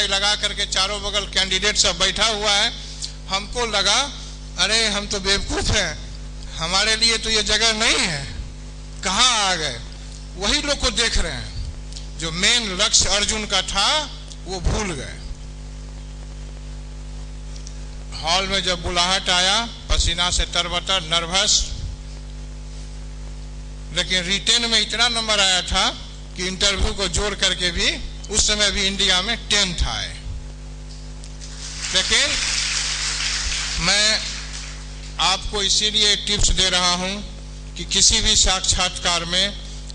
Tie लगा करके चारों बगल कैंडिडेट सब बैठा हुआ है। हमको लगा अरे हम तो बेवकूफ हैं, हमारे लिए तो ये जगह नहीं है, कहाँ आ गए। वही लोग को देख रहे हैं, जो मेन लक्ष्य अर्जुन का था वो भूल गए। हॉल में जब बुलाहट आया, पसीना से तरबतर, नर्वस, लेकिन रिटेन में इतना नंबर आया था कि इंटरव्यू को जोड़ करके भी उस समय भी इंडिया में 10th आए। लेकिन मैं आपको इसीलिए टिप्स दे रहा हूं कि किसी भी साक्षात्कार में,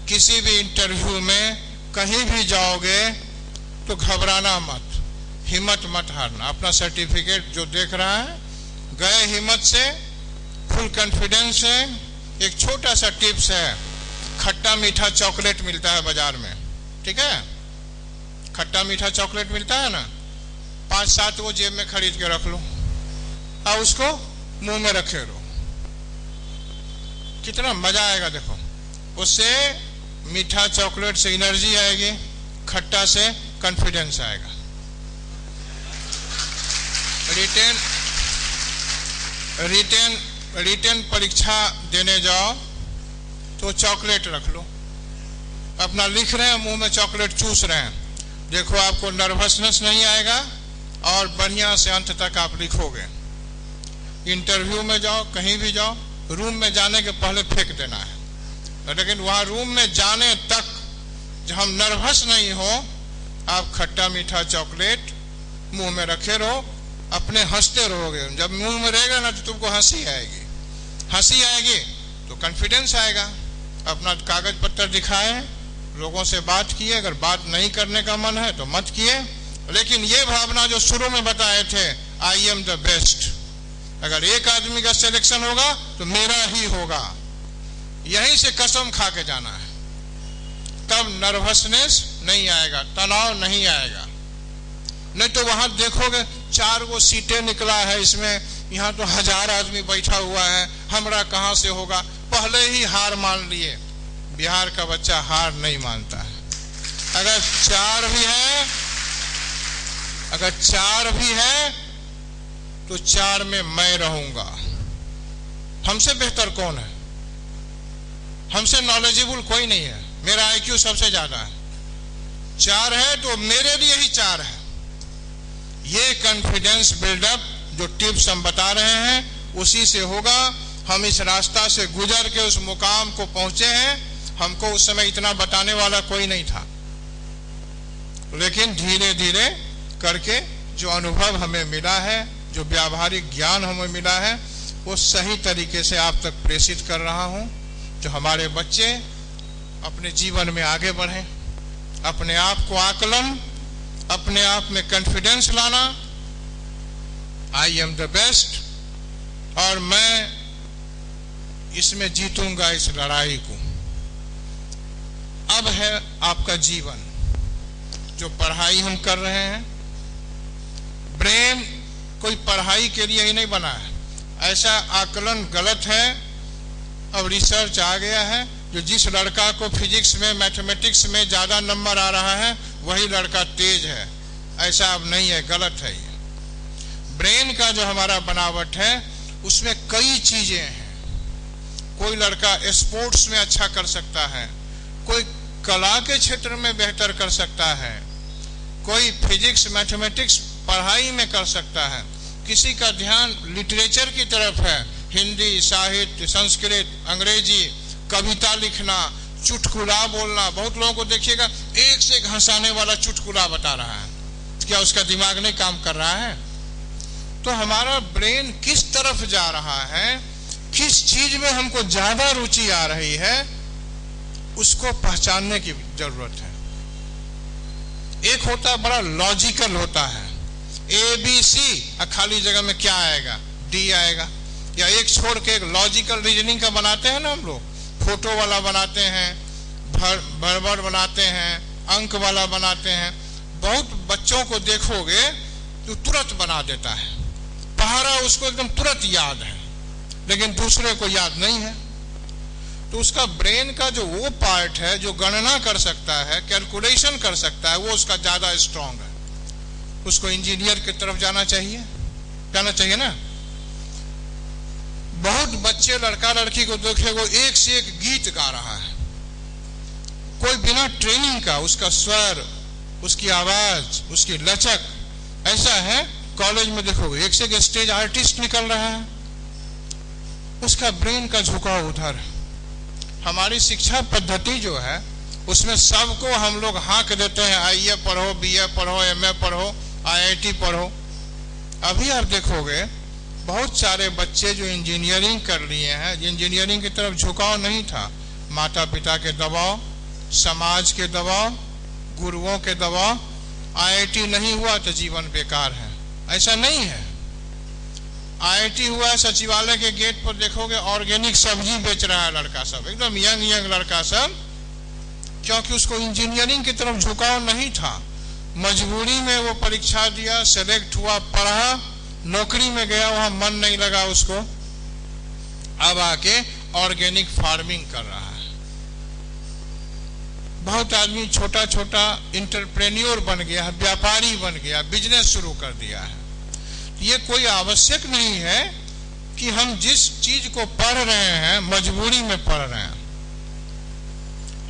किसी भी इंटरव्यू में कहीं भी जाओगे तो घबराना मत, हिम्मत मत हारना। अपना सर्टिफिकेट जो देख रहा है, गए हिम्मत से, फुल कॉन्फिडेंस से। एक छोटा सा टिप्स है, खट्टा मीठा चॉकलेट मिलता है बाजार में, ठीक है, खट्टा मीठा चॉकलेट मिलता है ना, 5-7 वो जेब में खरीद के रख लो और उसको मुंह में रखे रहो, कितना मजा आएगा। देखो, उससे मीठा चॉकलेट से एनर्जी आएगी, खट्टा से कॉन्फिडेंस आएगा। रिटेन परीक्षा देने जाओ तो चॉकलेट रख लो, अपना लिख रहे हैं, मुंह में चॉकलेट चूस रहे हैं, देखो आपको नर्वसनेस नहीं आएगा और बढ़िया से अंत तक आप लिखोगे। इंटरव्यू में जाओ, कहीं भी जाओ, रूम में जाने के पहले फेंक देना है, लेकिन वहां रूम में जाने तक जब हम नर्वस नहीं हो, आप खट्टा मीठा चॉकलेट मुंह में रखे रहो, अपने हंसते रहोगे। जब मुंह में रहेगा ना तो तुमको हंसी आएगी, हंसी आएगी तो कॉन्फिडेंस आएगा। अपना कागज पत्तर दिखाएं, लोगों से बात किए, अगर बात नहीं करने का मन है तो मत किए, लेकिन ये भावना जो शुरू में बताए थे, आई एम द बेस्ट, अगर एक आदमी का सिलेक्शन होगा तो मेरा ही होगा, यहीं से कसम खा के जाना है, तब नर्वसनेस नहीं आएगा, तनाव नहीं आएगा। नहीं तो वहां देखोगे 4 गो सीटें निकला है इसमें, यहाँ तो 1000 आदमी बैठा हुआ है, हमरा कहां से होगा, पहले ही हार मान लिए। बिहार का बच्चा हार नहीं मानता है। अगर 4 भी है तो 4 में मैं रहूंगा। हमसे बेहतर कौन है, हमसे नॉलेजेबल कोई नहीं है, मेरा आईक्यू सबसे ज्यादा है, 4 है तो मेरे लिए ही 4 है। ये कॉन्फिडेंस बिल्डअप जो टिप्स हम बता रहे हैं उसी से होगा। हम इस रास्ता से गुजर के उस मुकाम को पहुंचे हैं, हमको उस समय इतना बताने वाला कोई नहीं था, लेकिन धीरे धीरे करके जो अनुभव हमें मिला है, जो व्यावहारिक ज्ञान हमें मिला है, वो सही तरीके से आप तक प्रेषित कर रहा हूं, जो हमारे बच्चे अपने जीवन में आगे बढ़ें, अपने आप को आकलन, अपने आप में कॉन्फिडेंस लाना, आई एम द बेस्ट, और मैं इसमें जीतूंगा इस लड़ाई को। अब है आपका जीवन, जो पढ़ाई हम कर रहे हैं, ब्रेन कोई पढ़ाई के लिए ही नहीं बना है, ऐसा आकलन गलत है। अब रिसर्च आ गया है, जो जिस लड़का को फिजिक्स में, मैथमेटिक्स में ज्यादा नंबर आ रहा है वही लड़का तेज है, ऐसा अब नहीं है, गलत है ये। ब्रेन का जो हमारा बनावट है उसमें कई चीजें हैं। कोई लड़का स्पोर्ट्स में अच्छा कर सकता है, कोई कला के क्षेत्र में बेहतर कर सकता है, कोई फिजिक्स मैथमेटिक्स पढ़ाई में कर सकता है, किसी का ध्यान लिटरेचर की तरफ है, हिंदी, साहित्य, संस्कृत, अंग्रेजी, कविता लिखना, चुटकुला बोलना। बहुत लोगों को देखिएगा एक से एक हंसाने वाला चुटकुला बता रहा है, क्या उसका दिमाग नहीं काम कर रहा है? तो हमारा ब्रेन किस तरफ जा रहा है, किस चीज में हमको ज्यादा रुचि आ रही है, उसको पहचानने की जरूरत है। एक होता बड़ा लॉजिकल होता है, ABC, खाली जगह में क्या आएगा, D आएगा, या एक छोड़ के एक लॉजिकल रीजनिंग का बनाते हैं ना हम लोग, फोटो वाला बनाते हैं, भरभर बनाते हैं, अंक वाला बनाते हैं। बहुत बच्चों को देखोगे तो तुरंत बना देता है, पहाड़ा उसको एकदम तुरंत याद है, लेकिन दूसरे को याद नहीं है। तो उसका ब्रेन का जो वो पार्ट है जो गणना कर सकता है, कैलकुलेशन कर सकता है, वो उसका ज्यादा स्ट्रांग है। उसको इंजीनियर की तरफ जाना चाहिए ना। बहुत बच्चे लड़का लड़की को देखे वो एक से एक गीत गा रहा है, कोई बिना ट्रेनिंग का, उसका स्वर, उसकी आवाज, उसकी लचक ऐसा है। कॉलेज में देखोगे एक से एक स्टेज आर्टिस्ट निकल रहा है, उसका ब्रेन का झुकाव उधर। हमारी शिक्षा पद्धति जो है उसमें सबको हम लोग हाँक देते हैं, आईए पढ़ो, बीए पढ़ो, एमए पढ़ो, आईआईटी पढ़ो। अभी आप देखोगे बहुत सारे बच्चे जो इंजीनियरिंग कर लिए हैं, इंजीनियरिंग की तरफ झुकाव नहीं था, माता पिता के दबाव, समाज के दबाव, गुरुओं के दबाव। आईआईटी नहीं हुआ तो जीवन बेकार है, ऐसा नहीं है। आईआईटी हुआ, सचिवालय के गेट पर देखोगे ऑर्गेनिक सब्जी बेच रहा है लड़का सब, एकदम यंग लड़का सब, क्योंकि उसको इंजीनियरिंग की तरफ झुकाव नहीं था। मजबूरी में वो परीक्षा दिया, सेलेक्ट हुआ, पढ़ा, नौकरी में गया, वहां मन नहीं लगा उसको, अब आके ऑर्गेनिक फार्मिंग कर रहा है। बहुत आदमी छोटा छोटा इंटरप्रेन्योर बन गया है, व्यापारी बन गया, बिजनेस शुरू कर दिया है। ये कोई आवश्यक नहीं है कि हम जिस चीज को पढ़ रहे हैं मजबूरी में पढ़ रहे हैं।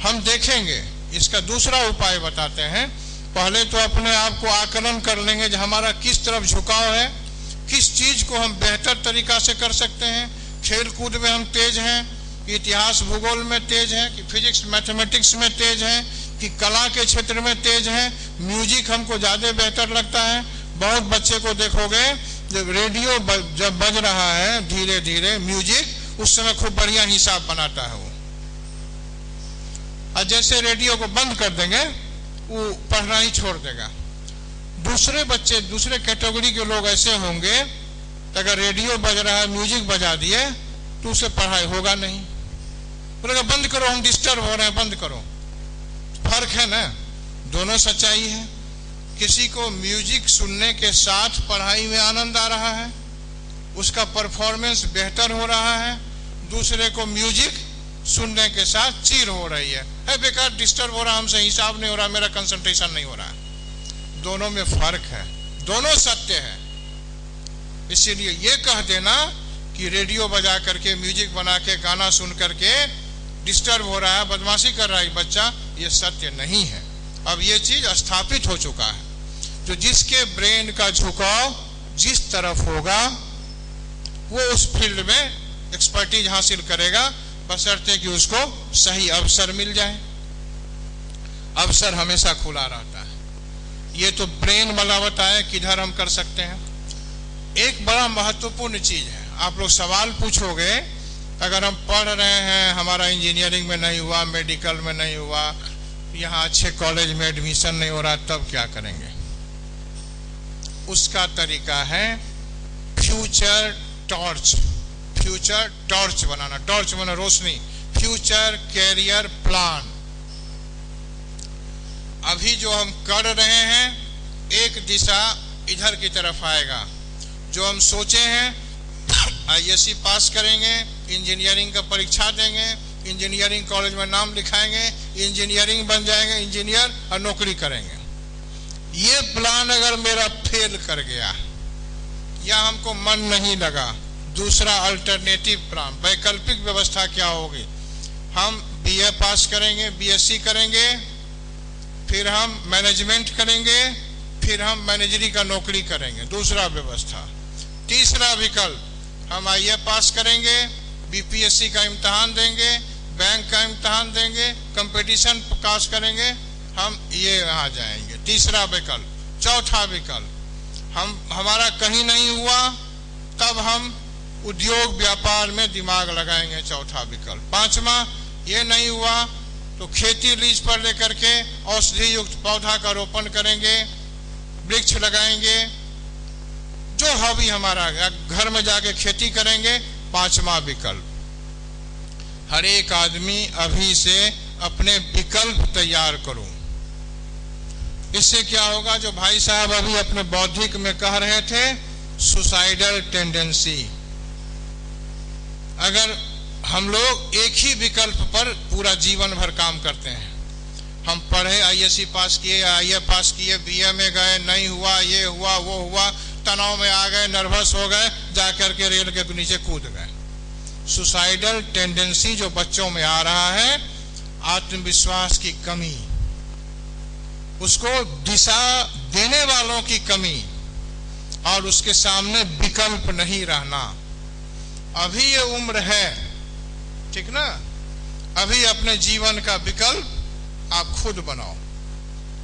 हम देखेंगे, इसका दूसरा उपाय बताते हैं। पहले तो अपने आप को आकलन कर लेंगे जो हमारा किस तरफ झुकाव है, किस चीज को हम बेहतर तरीका से कर सकते हैं। खेल कूद में हम तेज हैं, इतिहास भूगोल में तेज हैं, कि फिजिक्स मैथमेटिक्स में तेज हैं, कि कला के क्षेत्र में तेज हैं, म्यूजिक हमको ज्यादा बेहतर लगता है। बहुत बच्चे को देखोगे जब रेडियो जब बज रहा है धीरे धीरे म्यूजिक, उस समय खूब बढ़िया हिसाब बनाता है वो, और जैसे रेडियो को बंद कर देंगे वो पढ़ना ही छोड़ देगा। दूसरे बच्चे, दूसरे कैटेगरी के लोग ऐसे होंगे, अगर रेडियो बज रहा है म्यूजिक बजा दिए तो उसे पढ़ाई होगा नहीं, बोलेगा बंद करो, हम डिस्टर्ब हो रहे हैं, बंद करो। फर्क है ना, दोनों सच्चाई है। किसी को म्यूजिक सुनने के साथ पढ़ाई में आनंद आ रहा है, उसका परफॉर्मेंस बेहतर हो रहा है, दूसरे को म्यूजिक सुनने के साथ चीर हो रही है बेकार, डिस्टर्ब हो रहा, हमसे हिसाब नहीं हो रहा, मेरा कंसंट्रेशन नहीं हो रहा। दोनों में फर्क है, दोनों सत्य है। इसीलिए ये कह देना कि रेडियो बजा करके, म्यूजिक बना के, गाना सुन करके डिस्टर्ब हो रहा है, बदमाशी कर रहा है बच्चा, ये सत्य नहीं है। अब ये चीज स्थापित हो चुका है। तो जिसके ब्रेन का झुकाव जिस तरफ होगा वो उस फील्ड में एक्सपर्टीज हासिल करेगा, बशर्ते कि उसको सही अवसर मिल जाए। अवसर हमेशा खुला रहता है। ये तो ब्रेन वाला बताया किधर हम कर सकते हैं। एक बड़ा महत्वपूर्ण चीज है, आप लोग सवाल पूछोगे, अगर हम पढ़ रहे हैं, हमारा इंजीनियरिंग में नहीं हुआ, मेडिकल में नहीं हुआ, यहाँ अच्छे कॉलेज में एडमिशन नहीं हो रहा, तब क्या करेंगे? उसका तरीका है फ्यूचर टॉर्च। फ्यूचर टॉर्च बनाना, टॉर्च माने रोशनी, फ्यूचर कैरियर प्लान। अभी जो हम कर रहे हैं एक दिशा इधर की तरफ आएगा। जो हम सोचे हैं आईएससी पास करेंगे, इंजीनियरिंग का परीक्षा देंगे, इंजीनियरिंग कॉलेज में नाम लिखाएंगे, इंजीनियरिंग बन जाएंगे इंजीनियर और नौकरी करेंगे। ये प्लान अगर मेरा फेल कर गया या हमको मन नहीं लगा, दूसरा अल्टरनेटिव प्लान, वैकल्पिक व्यवस्था क्या होगी? हम बीए पास करेंगे, बीएससी करेंगे, फिर हम मैनेजमेंट करेंगे, फिर हम मैनेजरी का नौकरी करेंगे, दूसरा व्यवस्था। तीसरा विकल्प, हम आईए पास करेंगे, बीपीएससी का इम्तहान देंगे, बैंक का इम्तहान देंगे, कंपटीशन पास करेंगे, हम ये आ जाएंगे, तीसरा विकल्प। चौथा विकल्प, हमारा कहीं नहीं हुआ तब हम उद्योग व्यापार में दिमाग लगाएंगे, चौथा विकल्प। पांचवा, ये नहीं हुआ तो खेती लीज पर लेकर के औषधि युक्त पौधा का रोपण करेंगे, वृक्ष लगाएंगे, जो हॉबी हमारा, घर में जाके खेती करेंगे, पांचवा विकल्प। हर एक आदमी अभी से अपने विकल्प तैयार करो। इससे क्या होगा, जो भाई साहब अभी अपने बौद्धिक में कह रहे थे, सुसाइडल टेंडेंसी, अगर हम लोग एक ही विकल्प पर पूरा जीवन भर काम करते हैं, हम पढ़े, आईएससी पास किए, आईए पास किए, बीए में गए, नहीं हुआ, ये हुआ, वो हुआ, तनाव में आ गए, नर्वस हो गए, जाकर के रेल के नीचे कूद गए। सुसाइडल टेंडेंसी जो बच्चों में आ रहा है, आत्मविश्वास की कमी, उसको दिशा देने वालों की कमी, और उसके सामने विकल्प नहीं रहना। अभी ये उम्र है, ठीक ना, अभी अपने जीवन का विकल्प आप खुद बनाओ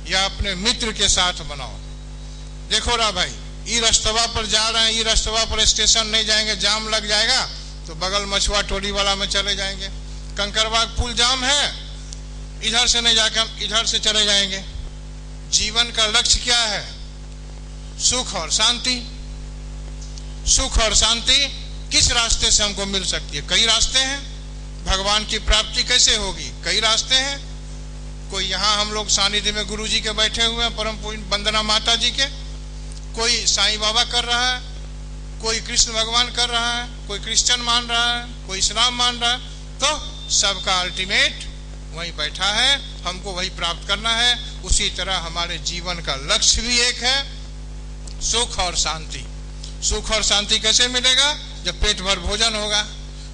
या अपने मित्र के साथ बनाओ। देखो रा भाई, ई रस्तवा पर जा रहे हैं, ई रस्तवा पर स्टेशन नहीं जाएंगे, जाम लग जाएगा, तो बगल मछुआ टोली वाला में चले जाएंगे। कंकरबाग पुल जाम है, इधर से नहीं जाकर हम इधर से चले जाएंगे। जीवन का लक्ष्य क्या है? सुख और शांति। सुख और शांति किस रास्ते से हमको मिल सकती है? कई रास्ते हैं। भगवान की प्राप्ति कैसे होगी? कई रास्ते हैं। कोई यहाँ हम लोग सानिध्य में गुरु जी के बैठे हुए हैं, परम पूज्य वंदना माता जी के, कोई साईं बाबा कर रहा है, कोई कृष्ण भगवान कर रहा है, कोई क्रिश्चियन मान रहा है, कोई इस्लाम मान रहा है, तो सबका अल्टीमेट वहीं बैठा है, हमको वही प्राप्त करना है। उसी तरह हमारे जीवन का लक्ष्य भी एक है, सुख और शांति। सुख और शांति कैसे मिलेगा? जब पेट भर भोजन होगा,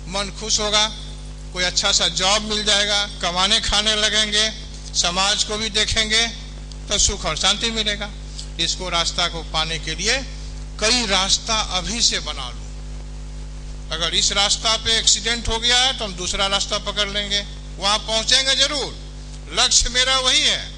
मन खुश होगा, कोई अच्छा सा जॉब मिल जाएगा, कमाने खाने लगेंगे, समाज को भी देखेंगे, तो सुख और शांति मिलेगा। इसको रास्ता को पाने के लिए कई रास्ता अभी से बना लो। अगर इस रास्ता पे एक्सीडेंट हो गया है तो हम दूसरा रास्ता पकड़ लेंगे, वहां पहुंचेंगे जरूर। लक्ष्य मेरा वही है,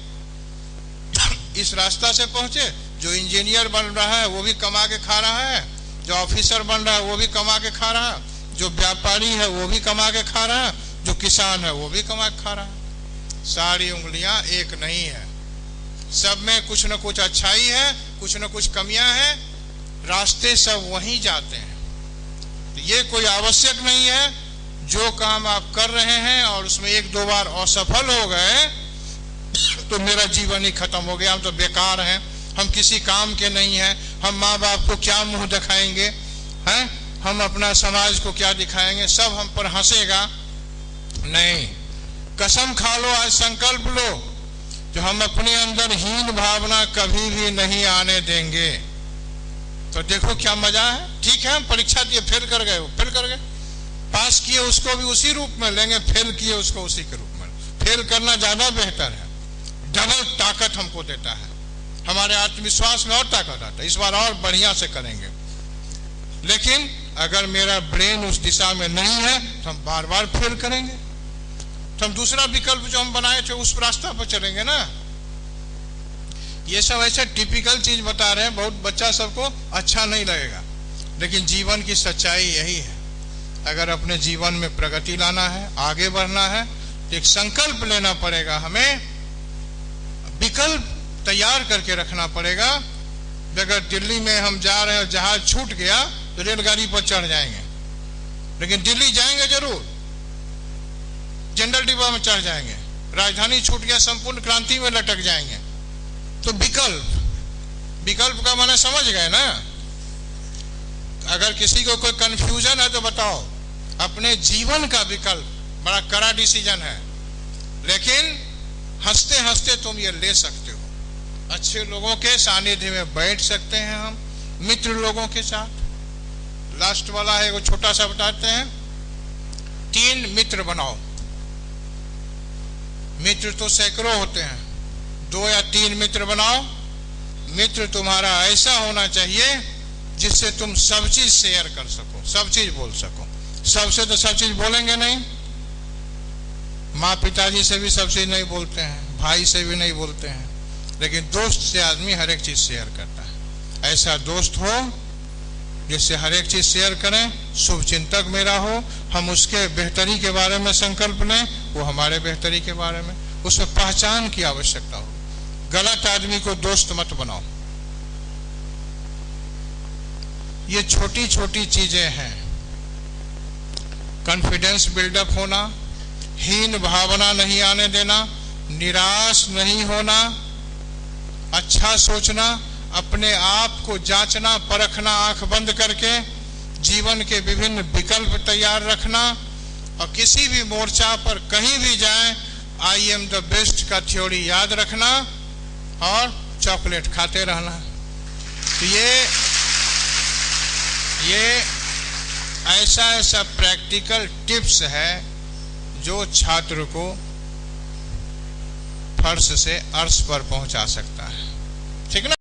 इस रास्ता से पहुंचे। जो इंजीनियर बन रहा है वो भी कमा के खा रहा है, जो ऑफिसर बन रहा है वो भी कमा के खा रहा है, जो व्यापारी है वो भी कमा के खा रहा है, जो किसान है वो भी कमा के खा रहा है। सारी उंगलियां एक नहीं है, सब में कुछ न कुछ अच्छाई है, कुछ न कुछ कमियां हैं, रास्ते सब वहीं जाते हैं। तो ये कोई आवश्यक नहीं है जो काम आप कर रहे हैं और उसमें एक दो बार असफल हो गए तो मेरा जीवन ही खत्म हो गया, हम तो बेकार हैं, हम किसी काम के नहीं हैं, हम माँ बाप को क्या मुंह दिखाएंगे, हैं, हम अपना समाज को क्या दिखाएंगे, सब हम पर हंसेगा। नहीं, कसम खा लो, आज संकल्प लो, जो हम अपने अंदर हीन भावना कभी भी नहीं आने देंगे। तो देखो क्या मजा है। ठीक है, हम परीक्षा दिए, फेल कर गए, फेल कर गए, पास किए उसको भी उसी रूप में लेंगे, फेल किए उसको उसी के रूप में। फेल करना ज्यादा बेहतर है, डबल ताकत हमको देता है, हमारे आत्मविश्वास में और ताकत आता है, इस बार और बढ़िया से करेंगे। लेकिन अगर मेरा ब्रेन उस दिशा में नहीं है तो हम बार बार फेल करेंगे, तो हम दूसरा विकल्प जो हम बनाए थे उस रास्ता पर चलेंगे ना। ये सब ऐसे टिपिकल चीज बता रहे हैं, बहुत बच्चा सबको अच्छा नहीं लगेगा, लेकिन जीवन की सच्चाई यही है। अगर अपने जीवन में प्रगति लाना है, आगे बढ़ना है, तो एक संकल्प लेना पड़ेगा, हमें विकल्प तैयार करके रखना पड़ेगा। अगर दिल्ली में हम जा रहे हैं, जहाज छूट गया तो रेलगाड़ी पर चढ़ जाएंगे, लेकिन दिल्ली जाएंगे जरूर, जनरल डिब्बा में चढ़ जाएंगे। राजधानी छूट गया, संपूर्ण क्रांति में लटक जाएंगे। तो विकल्प का माने समझ गए ना। अगर किसी को कोई कंफ्यूजन है तो बताओ। अपने जीवन का विकल्प बड़ा कड़ा डिसीजन है, लेकिन हंसते हंसते तुम ये ले सकते हो। अच्छे लोगों के सानिध्य में बैठ सकते हैं हम, मित्र लोगों के साथ। लास्ट वाला है, वो छोटा सा बताते हैं। 3 मित्र बनाओ। मित्र तो सैकड़ों होते हैं, 2 या 3 मित्र बनाओ। मित्र तुम्हारा ऐसा होना चाहिए जिससे तुम सब चीज शेयर कर सको, सब चीज बोल सको। सबसे तो सब चीज बोलेंगे नहीं, माँ पिताजी से भी सब चीज नहीं बोलते हैं, भाई से भी नहीं बोलते हैं, लेकिन दोस्त से आदमी हर एक चीज शेयर करता है। ऐसा दोस्त हो जिससे हर एक चीज शेयर करें, शुभ चिंतक मेरा हो, हम उसके बेहतरी के बारे में संकल्प लें, वो हमारे बेहतरी के बारे में। उसमें पहचान की आवश्यकता हो। गलत आदमी को दोस्त मत बनाओ। ये छोटी छोटी चीजें हैं। कॉन्फिडेंस बिल्डअप होना, हीन भावना नहीं आने देना, निराश नहीं होना, अच्छा सोचना, अपने आप को जांचना परखना, आंख बंद करके जीवन के विभिन्न विकल्प तैयार रखना, और किसी भी मोर्चा पर कहीं भी जाएं आई एम द बेस्ट का थ्योरी याद रखना और चॉकलेट खाते रहना। तो ये ऐसा प्रैक्टिकल टिप्स है जो छात्र को फर्श से अर्श पर पहुंचा सकता है। ठीक ना।